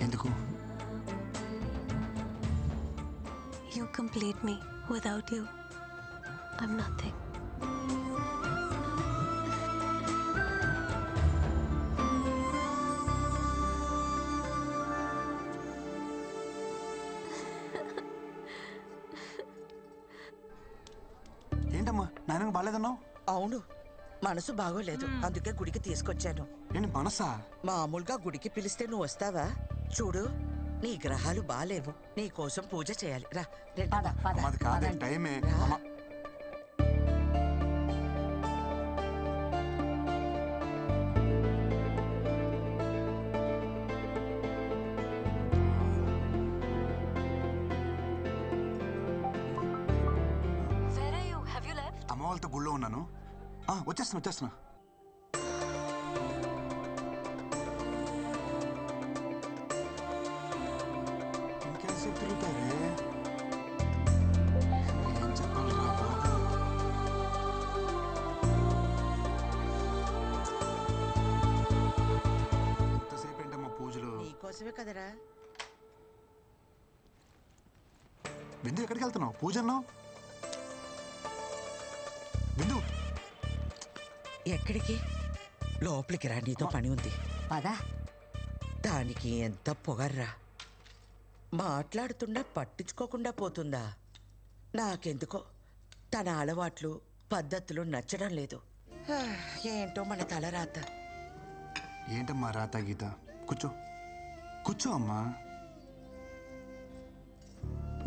ఎందుకు? You complete me. Without you, I'm nothing. ఏంటమ్మా నాయనకు బాగాలేదన్నావు? అవును, మనసు బాగోలేదు, అందుకే గుడికి తీసుకొచ్చాను. ఏంటి మనసా? మామూలుగా గుడికి పిలిస్తే నువ్వు వస్తావా? చూడు, నీ గ్రహాలు బాలేవు, నీ కోసం పూజ చేయాలి. రా రండి. అది కాదే టైమే. అమ్మా Where are you? Have you left? అమ్మ వాళ్ళతో గుళ్ళో ఉన్నాను. వచ్చేస్తున్నా. ఇంకేసేపు తిరుగుతారే? ఏం చెప్పాలిరా బాబు? ఎంతసేపు ఏంటమ్మా పూజలు? నీకోసమే కదరా. బిందు ఎక్కడికి వెళ్తున్నావు? పూజ అన్నావు. బిందు ఎక్కడికి? లోపలికి రా, నీతో పని ఉంది. పదా. దానికి ఎంత పొగర్రా, మాట్లాడుతున్నా పట్టించుకోకుండా పోతుందా? నాకెందుకో తన అలవాట్లు పద్ధతులు నచ్చడం లేదు. ఏంటో మన తలరాత. ఏంటమ్మా రాత గీత? కూర్చో అమ్మా.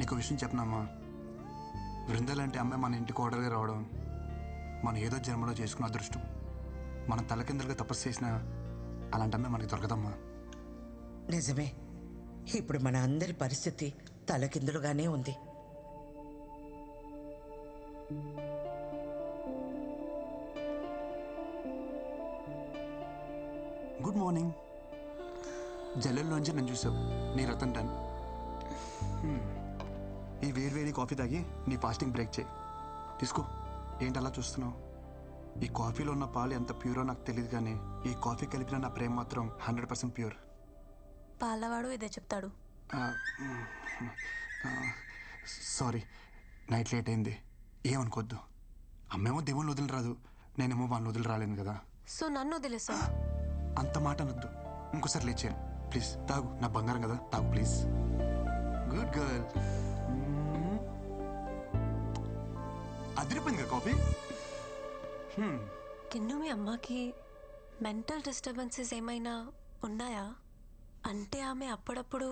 నీకు విషయం చెప్పనమ్మా. బృందాలంటే అమ్మాయి మన ఇంటికి ఓడర్గా రావడం మనం ఏదో జన్మలో చేసుకున్న అదృష్టం. మనం తలకిందులుగా తపస్సు చేసినా అలాంటి అమ్మాయి మనకి దొరకదమ్మా. నిజమే, ఇప్పుడు మన అందరి పరిస్థితి తలకిందులుగానే ఉంది. Good morning. జల్లెల్లోంచి నేను చూసావు, నీ రతన్ టన్. ఈ వేడి కాఫీ తాగి నీ ఫాస్టింగ్ బ్రేక్ చేయి. తీసుకో. ఏంటి అలా చూస్తున్నావు? ఈ కాఫీలో ఉన్న పాలు ఎంత ప్యూరో నాకు తెలియదు, కానీ ఈ కాఫీ కలిపిన నా ప్రేమ మాత్రం 100% ప్యూర్. పాలవాడు ఇదే చెప్తాడు. సారీ, నైట్ లేట్ అయింది, ఏమనుకోద్దు. అమ్మేమో దేవుళ్ళు వదిలి రాదు, నేనేమో వాళ్ళని వదిలి రాలేను కదా. సో నన్ను వదిలేసా? అంత మాట అనొద్దు. ఇంకోసారి లేచాను ప్లీజ్. తాగు, నా బంగారం కదా, తాగు ప్లీజ్. Good girl. అదిరిపోయింది కదా కాఫీ. కిన్ను, మీ అమ్మకి మెంటల్ డిస్టర్బెన్సెస్ ఏమైనా ఉన్నాయా? అంటే ఆమె అప్పుడప్పుడు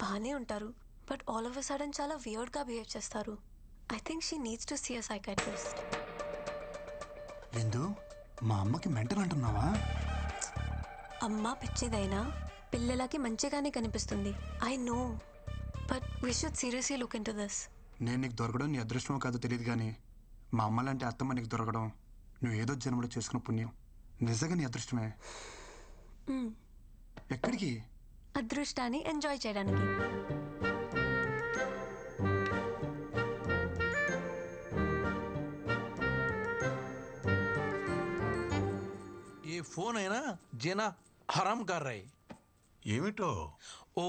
బాగానే ఉంటారు, but all of a sudden చాలా వియర్డ్గా బిహేవ్ చేస్తారు. I think she needs to see a psychiatrist. Vindu, మా అమ్మకి మెంటల్ అంటున్నావా? అమ్మ పిచ్చిదైనా పిల్లలకి మంచిగానే కనిపిస్తుంది. I know, but we should seriously look in to this. నేను నీకు దొరకడం నీ అదృష్టమో కాదో తెలియదు, కానీ మా అమ్మ లాంటి అత్తమ్మ నీకు దొరకడం నువ్వు ఏదో జన్మలో చేసుకున్న పుణ్యం. నిజంగా నీ అదృష్టమే. ఎక్కడికి? అదృష్టాన్ని ఎంజాయ్ చేయడానికి. ये फोन है ना जेना हराम कर रहे ఏమిటో? ఓ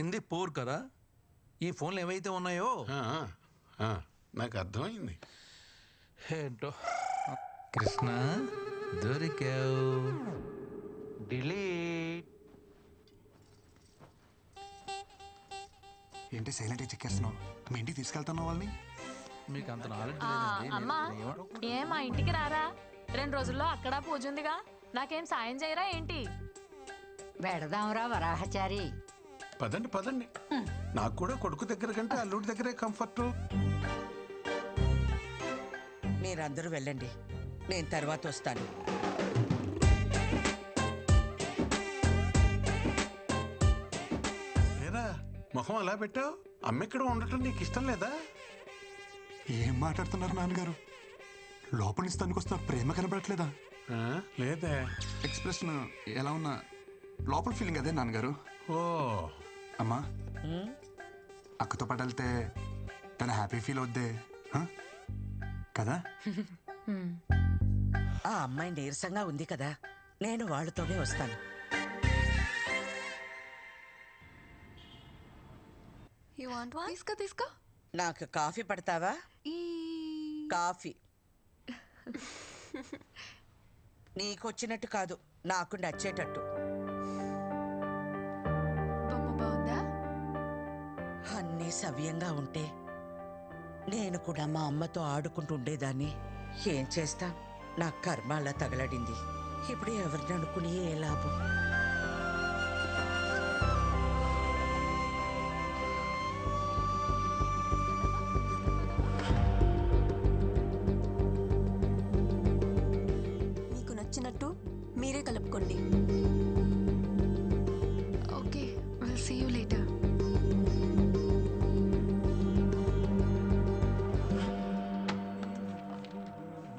ఇంది పోర్ కదా. ఈ ఫోన్లు ఏవైతే ఉన్నాయో నాకు అర్థమైంది. ఏంటో కృష్ణ దొరికావు. డిలీట్. ఏంటి సైలెంట్గా చెక్కేస్తున్నావు? మీ ఇంటికి తీసుకెళ్తున్నావు వాళ్ళని? మీకు అంత నాలెడ్జ్ అమ్మా, మా ఇంటికి రారా? 2 రోజుల్లో అక్కడ పూజ ఉందిగా, నాకేం సాయం చేయరా ఏంటి? వెడదాంరా వరాహచారి. పదండి. నాకు కూడా కొడుకు దగ్గర కంటే అల్లుడి దగ్గరే కంఫర్ట్. మీరందరూ వెళ్ళండి, నేను తర్వాత వస్తాను. ఏరా మొహం అలా పెట్టావు? అమ్మెక్కడ ఉండటం నీకు ఇష్టం లేదా? ఏం మాట్లాడుతున్నారు నాన్నగారు? లోపల నుంచి తనుకొస్తున్న ప్రేమ కనబడట్లేదా? లేదే. ఎక్స్ప్రెషన్ ఎలా ఉన్నా లోపల ఫీలింగ్ అదే నాన్నగారు. ఓ అమ్మా, అక్కతో పాటు వెళ్తే తన హ్యాపీ ఫీల్ అవుద్దే కదా? ఆ అమ్మాయి నీరసంగా ఉంది కదా, నేను వాళ్ళతోనే వస్తాను. You want one? తీసుకో తీసుకో. నాకు కాఫీ పడతావా? ఈ కాఫీ నీకొచ్చినట్టు కాదు, నాకు నచ్చేటట్టు. బొమ్మ బాగుందా? అన్నీ సవ్యంగా ఉంటే నేను కూడా మా అమ్మతో ఆడుకుంటూ ఉండేదాన్ని. ఏం చేస్తా, నా కర్మ అలా తగలడింది. ఇప్పుడు ఎవరిని అనుకుని ఏ లాభం? మీకు నచ్చినట్టు మీరే కలుపుకోండి. Okay, will see you later.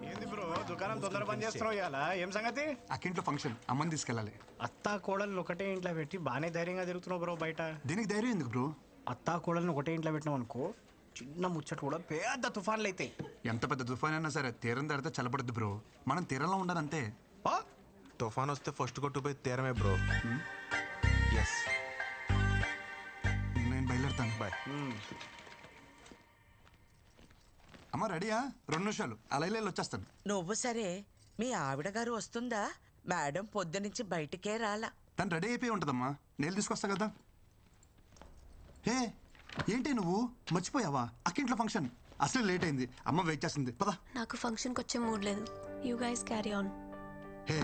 ఏంది బ్రో దుకాణం తొందర పని చేస్తున్నావు ఇవాళ? ఏం సంగతి? అక్కింట్లో ఫంక్షన్, అమ్మని తీసుకెళ్ళాలి. అత్తా కోడలు ఒకటే ఇంట్లో పెట్టి బాగానే ధైర్యంగా తిరుగుతున్నావు బ్రో బయట. దీనికి ధైర్యం ఎందుకు బ్రో? అత్తా కోడలను ఒకటే ఇంట్లో పెట్టినావు అనుకో, చిన్న ముచ్చట కూడా పెద్ద తుఫాన్లు అవుతాయి. ఎంత పెద్ద తుఫాన్ అయినా సరే తీరం దాడితే చల్లబడుద్ది బ్రో. మనం తీరంలో ఉండాలంతే. తుఫాన్ వస్తే ఫస్ట్ కొట్టుపోయి తీరమే బ్రో. ఎస్, నేను బయలుదేరుతాను. బాయ్. అమ్మ రెడీయా? 2 నిమిషాలు అలా వెళ్ళి వచ్చేస్తాను. నువ్వు సరే, మీ ఆవిడ గారు వస్తుందా? మేడం పొద్దునుంచి బయటికే రాలా. తను రెడీ అయిపోయి ఉంటుందమ్మా, నేను తీసుకొస్తా కదా. హే ఏంటి నువ్వు మర్చిపోయావా? అక్కింట్లో ఫంక్షన్ అసలు లేట్ అయింది, అమ్మ వెయిట్ చేస్తుంది. పదా. నాకు ఫంక్షన్కి వచ్చే మూడ్ లేదు. You guys carry on. Hey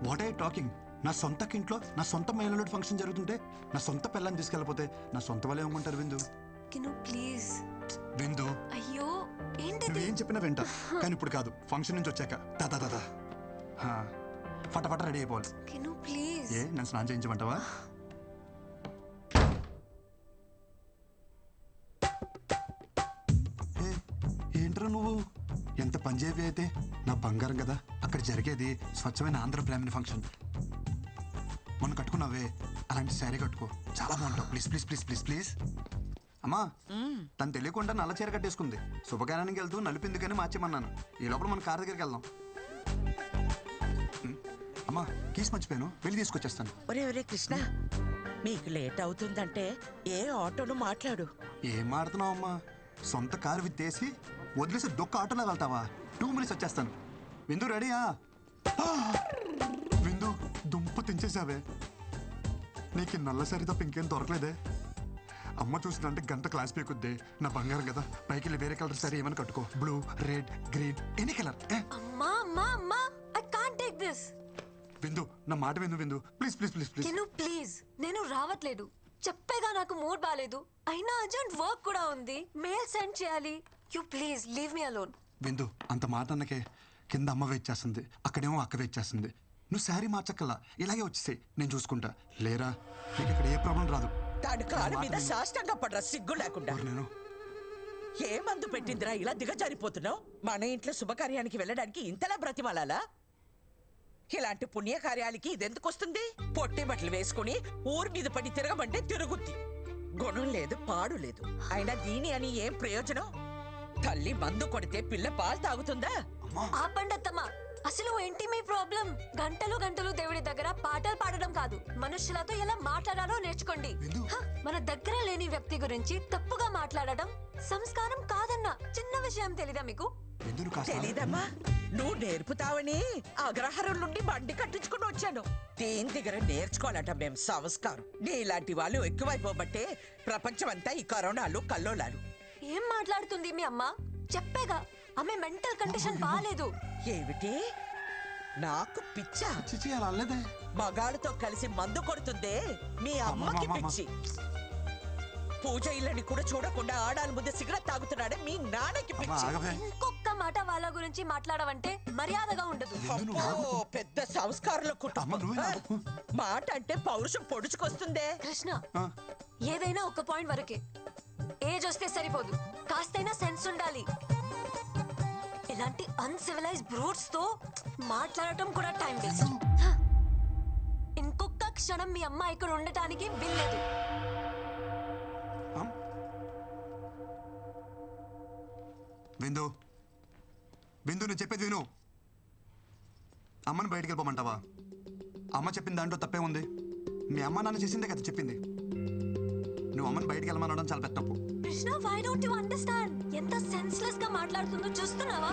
what I talking? నా సొంత ఇంట్లో నా సొంత మహిళలు ఫంక్షన్ జరుగుతుంటే నా సొంత పిల్లని తీసుకెళ్ళిపోతే నా సొంత వాళ్ళు ఏమనుకుంటారు? విందు, కిను ప్లీజ్. విందు, అయ్యో ఏంటిది? నువ్వేం చెప్పినా వింటా, కానీ ఇప్పుడు కాదు. ఫంక్షన్ నుంచి వచ్చాక దాదా దాదా ఫటాఫట రెడీ అయిపోవాలి. కిను ప్లీజ్. ఏ నన్ను స్నానం చేయించమంటావా? ఏంట్రా నువ్వు ఎంత పంజాబీ అయితే నా బంగారం కదా. అక్కడ జరిగేది స్వచ్ఛమైన ఆంధ్ర బ్రాహ్మణ ఫంక్షన్. మొన్న కట్టుకున్నావే అలాంటి శారీ కట్టుకో, చాలా బాగుంటావు. Please please please please please. అమ్మా తను తెలియకుండా నల్ల చీర కట్టేసుకుంది. శుభకార్యానికి వెళ్తూ నలిపింది కానీ మార్చేమన్నాను. ఈ లోపల మన కార్ దగ్గరికి వెళ్దాం. అమ్మా కీస్ మర్చిపోయాను, వెళ్ళి తీసుకొచ్చేస్తాను. ఒరే ఒరే కృష్ణ, మీకు లేట్ అవుతుందంటే ఏ ఆటోను మాట్లాడు. ఏం మాడుతున్నావు అమ్మా? సొంత కారు విత్తేసి వదిలేసి దొక్క ఆటోలో వెళ్తావా? 2 minutes వచ్చేస్తాను. విందు రెడీయా? విందు దుంప తెంచేసావే. నీకు నల్ల సరి తప్ప ఇంకేం దొరకలేదే. అమ్మ చూసిందంటే గంట క్లాస్ పీకుద్దే. నా బంగారం కదా, పైకి వెళ్ళి వేరే కలర్ సరే ఏమని కట్టుకో. Blue, red, green, any colour. అమ్మా అమ్మా అమ్మా, ఐ కాంట్ టేక్ దిస్. విందు నా మాట విందు. విందు ప్లీజ్ ప్లీజ్ ప్లీజ్ ప్లీజ్. కిను ప్లీజ్, నేను రావట్లేదు. చెప్పేగా నాకు మూడ్ బాలేదు. అయినా అర్జెంట్ వర్క్ కూడా ఉంది, మెయిల్ సెండ్ చేయాలి. You please leave me alone. విందు అంత మాట అన్నకే కింద అమ్మ వెయిట్ చేస్తుంది, అక్కడేమో అక్క వెయిట్ చేస్తుంది. నువ్వు శారీ మార్చక్కల్లా ఇలాగే వచ్చేసాయి, నేను చూసుకుంటా. లేరా నీకు ఇక్కడ ఏ ప్రాబ్లం రాదు. దాని కాలు మీద సాష్టంగా పడరా సిగ్గు లేకుండా. నేను ఏ మందు పెట్టిందిరా ఇలా దిగజారిపోతున్నావు? మన ఇంట్లో శుభకార్యానికి వెళ్ళడానికి ఇంతలా బ్రతిమాలాలా? ఇలాంటి పుణ్యకార్యాలకి ఇదెందుకు వస్తుంది? పొట్టి బట్టలు వేసుకుని ఊరి మీద పడి తిరగమంటే తిరుగుద్ది. గుణం లేదు, పాడు లేదు. అయినా దీని అని ఏం ప్రయోజనం? తల్లి మందు కొడితే పిల్ల పాలు తాగుతుందా? ఆపండి అత్తమ్మ, అసలు ఏంటి మీ ప్రాబ్లం? గంటలు గంటలు దేవుడి దగ్గర పాటలు పాడడం కాదు, మనుషులతో ఎలా మాట్లాడాలో నేర్చుకోండి. మన దగ్గర లేని వ్యక్తి గురించి తప్పుగా మాట్లాడడం సంస్కారం కాదన్న చిన్న విషయం తెలీదా మీకు? తెలీదమ్మా, నువ్వు నేర్పుతావని అగ్రహారం నుండి బండి కట్టించుకుని వచ్చాను. దేని దగ్గర నేర్చుకోవాలట మేం సంస్కారం. నీలాంటి వాళ్ళు ఎక్కువైపోబట్టే ప్రపంచం అంతా ఈ కరోనాలు కల్లోలాలు. ఏం మాట్లాడుతుంది మీ అమ్మ? చెప్పేగా ఆమె మెంటల్ కండిషన్ బాలేదు. ఏమిటి నాకు పిచ్చా? అలా మగాళ్ళతో కలిసి మందు కొడుతుందే మీ అమ్మకి పిచ్చి. పూజ ఇళ్ళని కూడా చూడకుండా ఆడాల ముందు సిగరెట్ తాగుతున్నాడే మీ నాన్నకి పిచ్చి. ఇంకొక మాట వాళ్ళ గురించి మాట్లాడవంటే మర్యాదగా ఉండదు. పెద్ద సంస్కారంలో కుటుంబం. మాట అంటే పౌరుషం పొడుచుకొస్తుందే. కృష్ణ, ఏదైనా ఒక పాయింట్ వరకే. ఏజ్ వస్తే సరిపోదు, కాస్తైనా సెన్స్ ఉండాలి. ఇలాంటి అన్సివిలైజ్ బ్రూట్స్ తో మాట్లాడటం కూడా టైం వేస్ట్. ఇంకొక క్షణం మీ అమ్మ ఇక్కడ ఉండటానికి వీల్లేదు. విందు విందు నేను చెప్పేది విను. అమ్మని బయటికి వెళ్ళిపోమంటావా? అమ్మ చెప్పిన దాంట్లో తప్పే ఉంది. మీ అమ్మ నాన్న చేసిందే కదా చెప్పింది. నువ్వు అమ్మని బయటికి వెళ్ళమనడం చాలా పెద్ద తప్పు. Krishna why don't you understand? ఎంత సెన్స్లెస్ గా మాట్లాడుతుందో చూస్తున్నావా?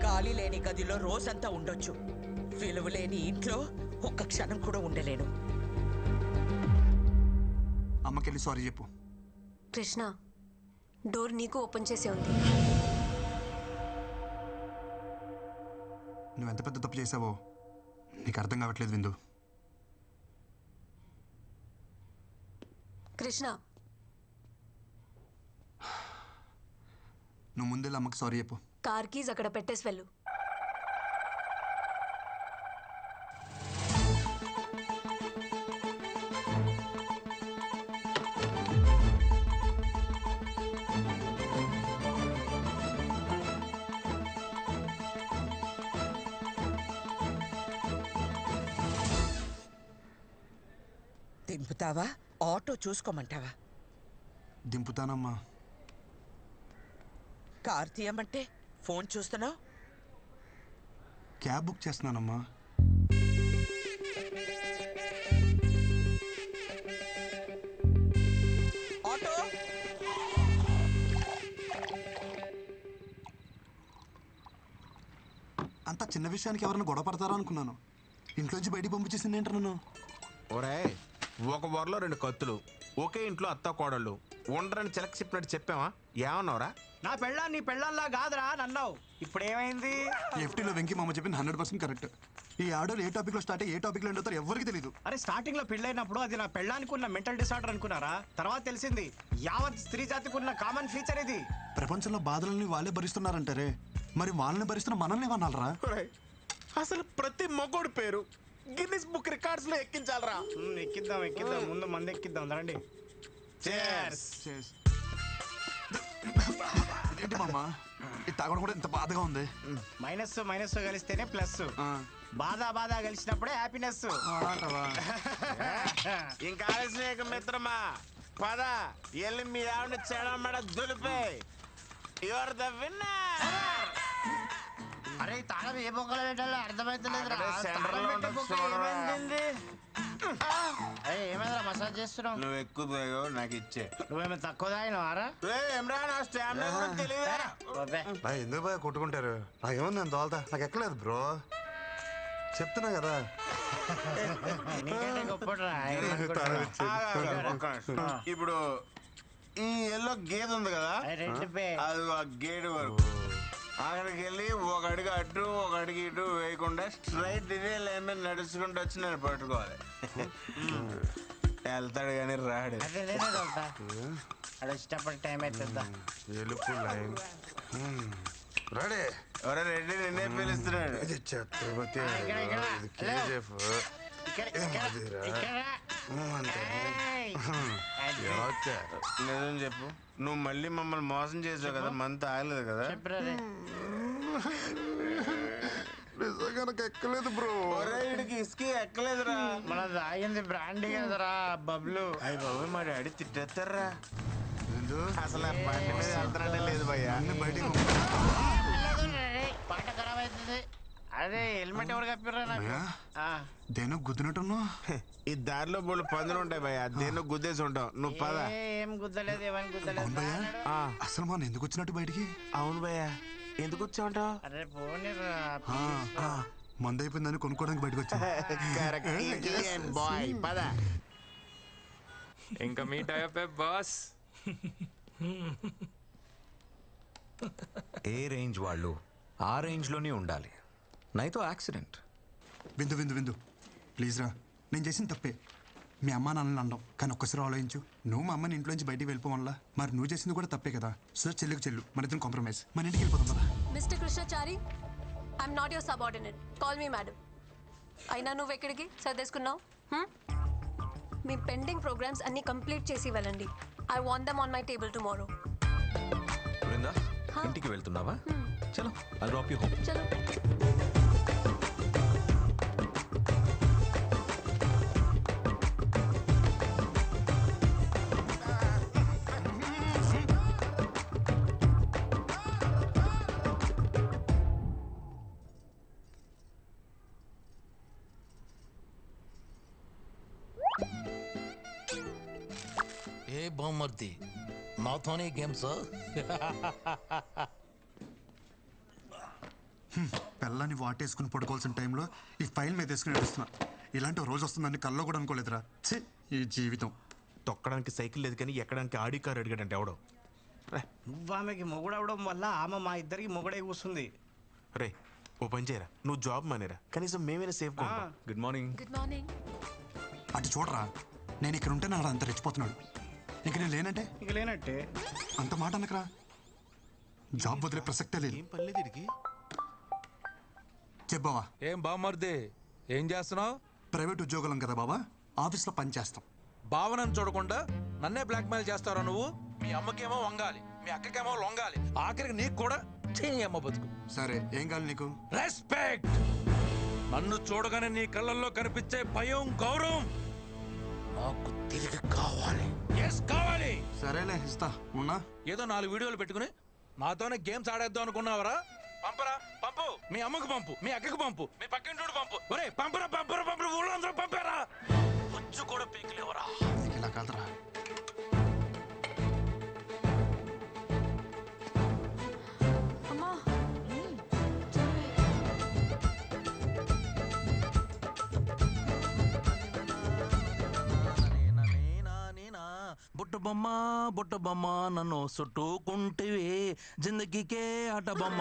గాలి లేని గదిలో రోజంతా ఉండొచ్చు, విలువ లేని ఇంట్లో ఒక్క క్షణం కూడా ఉండలేను. అమ్మకెళ్ళి సారీ చెప్పు. కృష్ణ డోర్ నీకు ఓపెన్ చేసే ఉంది. నువ్వు ఎంత పెద్ద తప్పు చేసావో నీకు అర్థం కావట్లేదు విందు. కృష్ణ నువ్వు ముందెళ్ళి అమ్మకి సారీ చెప్పు. కార్ కీజ్ అక్కడ పెట్టేసి వెళ్ళు. దింపుతావా ఆటో చూసుకోమంటావా? దింపుతానమ్మా. కార్ తీయమంటే ఫోన్ చూస్తున్నావు. క్యాబ్ బుక్ చేస్తున్నానమ్మా. ఆటో అంత చిన్న విషయానికి ఎవరైనా గొడవ పడతారా అనుకున్నాను. ఇంట్లోంచి బయటికి పంపించేసింది ఏంటి నన్ను? ఒరే, ఒక వరలో 2 కత్తులు, ఒకే ఇంట్లో అత్త కోడళ్ళు ఉండరని చిలక చెప్పినట్టు చెప్పావా? ఏమన్నావురా? నా పెళ్ళా నీ పెళ్ళంలా కాదురా నన్నావు. ఇప్పుడు ఏమైంది? ఎఫ్టీలో వెంకీ మామ చెప్పింది 100% కరెక్ట్. ఈ ఆడోళ్ళు ఏ టాపిక్ లో స్టార్ట్ అయ్యి ఏ టాపిక్ లో ఎండ్ అవుతారో ఎవరికి తెలియదు. అరే స్టార్టింగ్ లో పెళ్ళైనప్పుడు అది నా పెళ్ళానికి ఉన్న మెంటల్ డిసార్డర్ అనుకున్నారా? తర్వాత తెలిసింది యావత్ స్త్రీ జాతికి ఉన్న కామన్ ఫీచర్ ఇది. ప్రపంచంలో బాధలని వాళ్ళే భరిస్తున్నారంటారే, మరి వాళ్ళని భరిస్తున్న మనల్ని ఏమన్నారా? ఒరేయ్, అసలు ప్రతి మగోడి పేరు గిన్నిస్ బుక్ రికార్డ్స్ లో ఎక్కించాలరా. ఎక్కిద్దాం ముందు మంది ఎక్కిద్దాం రండి. ఏంటి మామ ఇది తాగడం కూడా ఇంత బాధగా ఉంది? మైనస్ కలిస్తేనే ప్లస్. బాధ కలిసినప్పుడే హ్యాపీనెస్. ఇంకా ఆలస్యం మిత్రమా, పద ఎల్లి మీ ఆవిడ చెడమడ దులిపే. Your the winner. అరే తాళం ఏ బొక్కలో పెట్టాలో అర్థమైతలేదు. ఏమైందిరా మసాజ్ చేస్తున్నావు? నువ్వు ఎక్కువ తాగో నాకు ఇచ్చే. నువ్వేమో తక్కువ తాగినవారా? ఎందుకు బాగా కొట్టుకుంటారు? నాకేముంది నేను తోలుతా, నాకు ఎక్కలేదు బ్రో, చెప్తున్నా కదా. ఇప్పుడు ఈ ఎల్లో గేదె ఉంది కదా, అది ఆ గేడు వరకు అక్కడికి వెళ్ళి ఒక అడుగు అటు ఒక అడుగు ఇటు వేయకుండా స్ట్రైట్ ఇదే లైన్ మీద నడుచుకుంటూ వచ్చి నేను పట్టుకోవాలి. వెళ్తాడు కానీ రాడు. ఇష్టపడి టైం అవుతుందా? ఎలుపు లైన్ రెడీ. ఎవరో రెడ్డి నిన్నే పిలుస్తున్నాడు. ఛత్రపతి నిజం చెప్పు, నువ్వు మళ్ళీ మమ్మల్ని మోసం చేసావు కదా, మంత్ ఆగలేదు కదా? నిజంగా నాకు ఎక్కలేదు బ్రో. వీడికి ఇసుక ఎక్కలేదురా. మన తాగింది బ్రాండ్ కదరా బబ్లు. అయ్యి బాబు మా డాడీ తిట్టేస్తారా. అసలు ఆ బండి మీద వెళ్తానే లేదు భయ్యా. బయటికి పాట ఖరాబ్ అవుతుంది. అదే హెల్మెట్ ఎవరు కప్పిర్రా నాకు? దేనో గుద్దినట్టున్నా. ఈ దారిలో బోళ్ళు పందులు ఉంటాయి భయ్యా, దేన్నో గుద్దేసి ఉంటావు. నువ్వు పద. ఏం గుద్దలేదు, ఏమని గుద్దలేదు. అసలు మనం ఎందుకు వచ్చినట్టు బయటికి? అవును భయ్యా, ఎందుకు వచ్చావుంటావు? అరే పోనీరా, మందు అయిపోయిందని కొనుక్కోవడానికి బయటకు వచ్చా. బాయ్ పద. ఇంకా మీట్ అయ్యే బాస్. ఏ రేంజ్ వాళ్ళు ఆ రేంజ్లోనే ఉండాలి, నైతో యాక్సిడెంట్. విందు విందు విందు ప్లీజ్ రా, నేను చేసిన తప్పే. మీ అమ్మ నాన్నని అనడం, కానీ ఒక్కసారి ఆలోచించు. నువ్వు మా అమ్మని ఇంట్లోంచి బయటికి వెళ్ళిపోవాలా, మరి నువ్వు చేసింది కూడా తప్పే కదా. సార్ చెల్లికి చెల్లు, మన ఇద్దరం కాంప్రమైజ్, మన ఇంటికి వెళ్ళిపోతాం కదా. Mister Krishnachari, I'm not your subordinate, call me madam. అయినా నువ్వు ఎక్కడికి సర్దేసుకున్నావు? మీ పెండింగ్ ప్రోగ్రామ్స్ అన్ని కంప్లీట్ చేసి వెళ్ళండి. I want them on my table tomorrow. Brinda, ఇంటికి వెళ్తున్నావా? చలో, ఐ డ్రాప్ యు హోమ్. చలో. ఏ బామ్మర్ది నాతోనే గేమ్స్ పిల్లని వాటేసుకుని పడుకోవాల్సిన టైంలో ఈ ఫైల్ మీద వేసుకుని నడుస్తున్నా. ఇలాంటి ఓ రోజు వస్తుందని కల్లో కూడా అనుకోలేదురా. ఛీ, ఈ జీవితం. తొక్కడానికి సైకిల్ లేదు కానీ ఎక్కడానికి ఆడి కారు అడిగాడంటే ఎవడో. నువ్వు ఆమెకి మొగుడవడం వల్ల ఆమె మా ఇద్దరికి మొగుడే కూస్తుంది. రే ఓ పని చేయరా, నువ్వు జాబ్ మానేరా, కనీసం మేమైనా safe. Good morning. Good morning. అటు చూడరా, నేను ఇక్కడ ఉంటే నాడు అంత రెచ్చిపోతున్నాడు. ఇంక నేను లేనంటే ఇక లేనట్టే. అంత మాట అనకరా. జాబ్ వదిలే ప్రసక్తే లేదు. ఏం పర్లేదు ఇడికి. చెప్పావా? ఏం బామ్మర్ది ఏం చేస్తున్నావు? ప్రైవేట్ ఉద్యోగులం కదా బాబా, ఆఫీస్లో పని చేస్తాం. భావనను చూడకుండా నన్నే బ్లాక్మెయిల్ చేస్తారా నువ్వు? మీ అమ్మకేమో వంగాలి, మీ అక్కకేమో లొంగాలి, ఆఖరికి నీకు కూడా చేయి అమ్మ బతుకు. సరే ఏం కావాలి నీకు? రెస్పెక్ట్. నన్ను చూడగానే నీ కళ్ళల్లో కనిపించే భయం, గౌరవం నాకు తిరిగి కావాలి. ఎస్ కావాలి. సరేలే ఇస్తా. ఉన్నా ఏదో 4 వీడియోలు పెట్టుకుని నాతోనే గేమ్స్ ఆడేద్దాం అనుకున్నావరా? పంపరా, పంపు. మీ అమ్మకు పంపు, మీ అక్కకు పంపు, మీ పక్కింటోడు పంపు. ఒరే పంపరా, పంపరా, పంపరా. ఊళ్ళో అందరూ పంపారా? వచ్చి కూడా పీకలేవరా? ఇలా కాదురా. అమ్మా బుట్ట బొమ్మ నన్ను చుట్టుకుంటివి జిందగీకే ఆట బొమ్మ.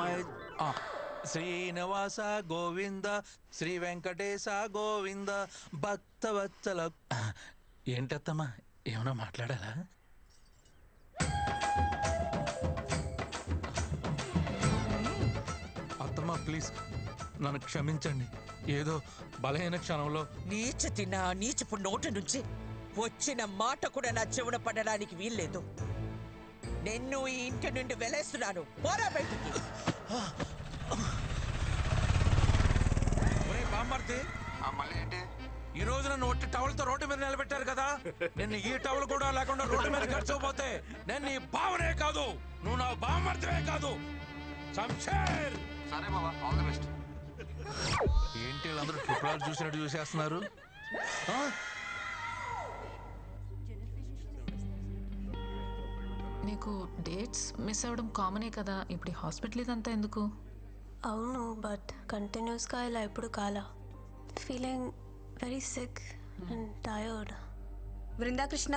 శ్రీనివాస గోవింద, శ్రీ వెంకటేశ గోవింద, భక్తవత్సల. ఏంటత్తమ్మా, ఏమన్నా మాట్లాడాలా? అత్తమ్మా ప్లీజ్ నన్ను క్షమించండి. ఏదో బలహీన క్షణంలో నీచపు నోటి నుంచి వచ్చిన మాట కూడా నా చెవున పడడానికి వీల్లేదు. నిన్ను ఈ ఇంటి నుండి వెలేస్తున్నాను. పోరా బయటికి. బామ్మర్ది మళ్ళీ ఏంటి? ఈ రోజు నన్ను ఒట్టి టవల్తో రోడ్డు మీద నిలబెట్టారు కదా, నిన్ను ఈ టవల్ కూడా లేకుండా రోడ్డు మీద గడిచిపోతే నేను నీ బావనే కాదు, నువ్వు నా బామ్మర్దివే కాదు. శంషేర్. సరే బాబా, ఆల్ ది బెస్ట్. ఏంటి వీళ్ళందరూ ట్రిపుల్ చూసినట్టు చూసేస్తున్నారు? నీకు డేట్స్ మిస్ అవ్వడం కామనే కదా, ఇప్పుడు హాస్పిటల్ ఇదంతా ఎందుకు? అవును, బట్ కంటిన్యూస్గా ఇలా ఎప్పుడు కాలా. Feeling very sick and tired. Brindakrishna